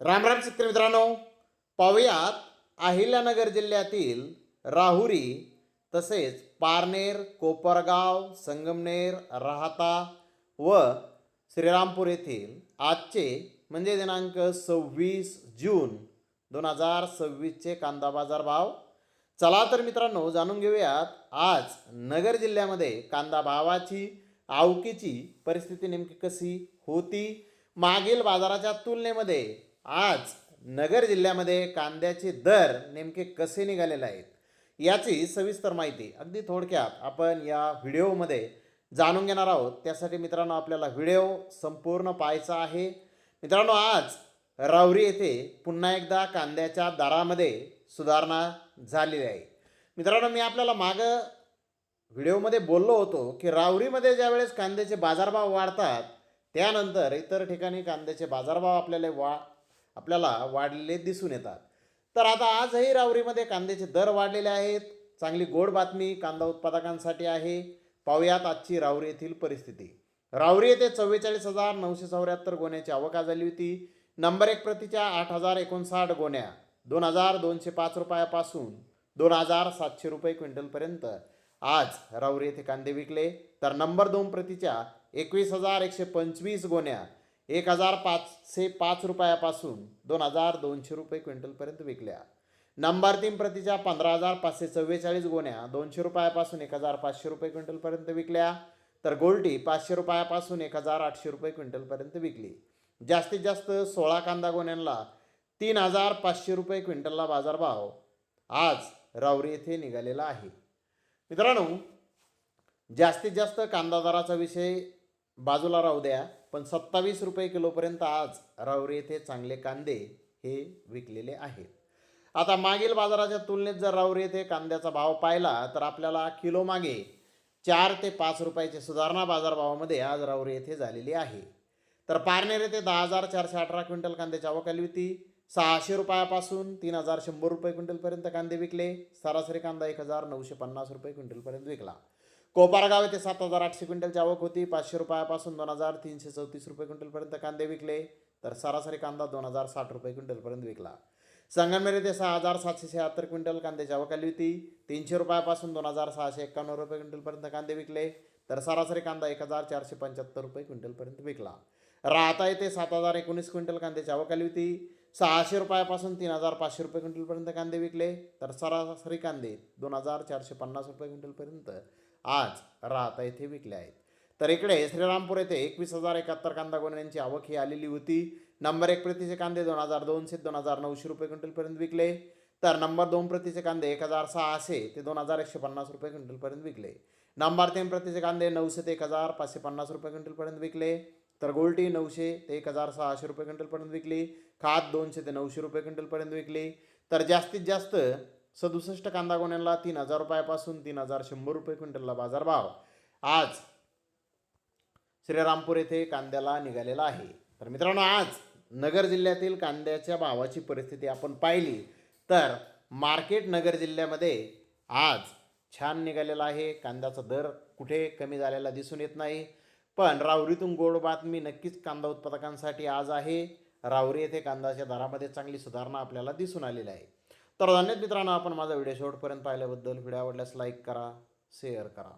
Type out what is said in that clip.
राम राम शेतकरी मित्रांनो, पाहुयात अहिल्यानगर जिल्ह्यातील राहुरी तसेच पारनेर, कोपरगाव, संगमनेर, राहाता व श्रीरामपूर येथील आजचे म्हणजे दिनांक 26 जून 2026चे कांदा बाजार भाव. चला तर मित्रांनो, जाणून घेऊयात आज नगर जिल्ह्यामध्ये कांदा भावाची आवकीची परिस्थिती नेमकी कशी होती. मागील बाजाराच्या तुलनेमध्ये आज नगर जिल्ह्यामध्ये कांद्याचे दर नेमके कसे निघालेले आहेत याची सविस्तर माहिती अगदी थोडक्यात आपण या व्हिडिओमध्ये जाणून घेणार आहोत. त्यासाठी मित्रांनो आपल्याला व्हिडिओ संपूर्ण पाहायचा आहे. मित्रांनो, आज राहुरी येथे पुन्हा एकदा कांद्याच्या दरामध्ये सुधारणा झालेली आहे. मित्रांनो, मी आपल्याला मागं व्हिडिओमध्ये बोललो होतो की राहुरीमध्ये ज्यावेळेस कांद्याचे बाजारभाव वाढतात त्यानंतर इतर ठिकाणी कांद्याचे बाजारभाव आपल्याला वाढलेले दिसून येतात. तर आता आजही राहुरीमध्ये कांद्याचे दर वाढलेले आहेत. चांगली गोड बातमी कांदा उत्पादकांसाठी आहे. पाहुयात आजची राहुरी येथील परिस्थिती. राहुरी येथे 44,974 गोण्याची आवक झाली होती. नंबर 1 प्रतीच्या 8,059 गोण्या 2,205 रुपयापासून 2,700 रुपये क्विंटलपर्यंत आज राहुरी येथे कांदे विकले. तर नंबर 2 प्रतीच्या 21,125 गोण्या 1,505 रुपयापासून 2,200 रुपये क्विंटलपर्यंत विकल्या. नंबर 3 प्रतीच्या 15,544 गोण्या 200 रुपयापासून 1,500 रुपये क्विंटलपर्यंत विकल्या. तर गोल्टी 500 रुपयापासून 1,800 रुपये क्विंटलपर्यंत विकली. जास्तीत जास्त 16 कांदा गोण्यांना 3,500 रुपये क्विंटलला बाजारभाव आज राहुरी येथे निघालेला आहे. मित्रांनो, जास्तीत जास्त कांदा दराचा विषय बाजूला राहू द्या, पण 27 रुपये किलोपर्यंत आज राहुरी येथे चांगले कांदे हे विकलेले आहेत. आता मागील बाजाराच्या तुलनेत जर राहुरी येथे कांद्याचा भाव पाहिला तर आपल्याला किलो मागे 4 ते 5 रुपयाची सुधारणा बाजारभावामध्ये आज राहुरी येथे झालेली आहे. तर पारनेर येथे 10,418 क्विंटल कांद्याची आवक आली होती. 600 रुपयापासून 3,100 रुपये क्विंटलपर्यंत कांदे विकले. सरासरी कांदा 1,950 रुपये क्विंटलपर्यंत विकला. कोपरगाव येथे 7,800 क्विंटलची आवक होती. 500 रुपयापासून 2,334 रुपये क्विंटलपर्यंत कांदे विकले. तर सरासरी कांदा 2,060 रुपये क्विंटलपर्यंत विकला. संगमनेर येथे 6,776 क्विंटल कांद्याची आवक आली होती. 300 रुपयापासून 2,651 रुपये क्विंटलपर्यंत कांदे विकले. तर सरासरी कांदा 1,475 रुपये क्विंटलपर्यंत विकला. राहाता येथे 7,019 क्विंटल कांद्याची आवक आली होती. 600 रुपयापासून 3,500 रुपये क्विंटलपर्यंत कांदे विकले. तर सरासरी कांदे 2,450 रुपये क्विंटलपर्यंत आज राहाता येथे विकले आहेत. तर इकडे श्रीरामपूर येथे 21,071 कांदा गोण्यांची आवक ही आलेली होती. नंबर 1 प्रतीचे कांदे 2,200 ते 2,900 रुपये क्विंटलपर्यंत विकले. तर नंबर 2 प्रतीचे कांदे 1,600 ते 2,150 रुपये क्विंटलपर्यंत विकले. नंबर 3 प्रतीचे कांदे 900 ते 1,550 रुपये क्विंटलपर्यंत विकले. तर गोल्टी 900 ते 1,600 रुपये क्विंटलपर्यंत विकली. खात 200 ते 900 रुपये क्विंटलपर्यंत विकली. तर जास्तीत जास्त 67 कांदा गोण्यांना 3,000 रुपयापासून 3,100 रुपये क्विंटलला बाजारभाव आज श्रीरामपूर येथे कांद्याला निघालेला आहे. तर मित्रांनो, आज नगर जिल्ह्यातील कांद्याच्या भावाची परिस्थिती आपण पाहिली तर मार्केट नगर जिल्ह्यामध्ये आज छान निघालेला आहे. कांद्याचा दर कुठे कमी झालेला दिसून येत नाही. पण राहुरीतून गोड बातमी नक्कीच कांदा उत्पादकांसाठी आज आहे. राहुरी येथे कांद्याच्या दरामध्ये चांगली सुधारणा आपल्याला दिसून आलेली आहे. तर धन्यवाद मित्रांनो, आपण माझा व्हिडिओ शेवटपर्यंत पाहिल्याबद्दल. व्हिडिओ आवडल्यास लाईक करा, शेअर करा.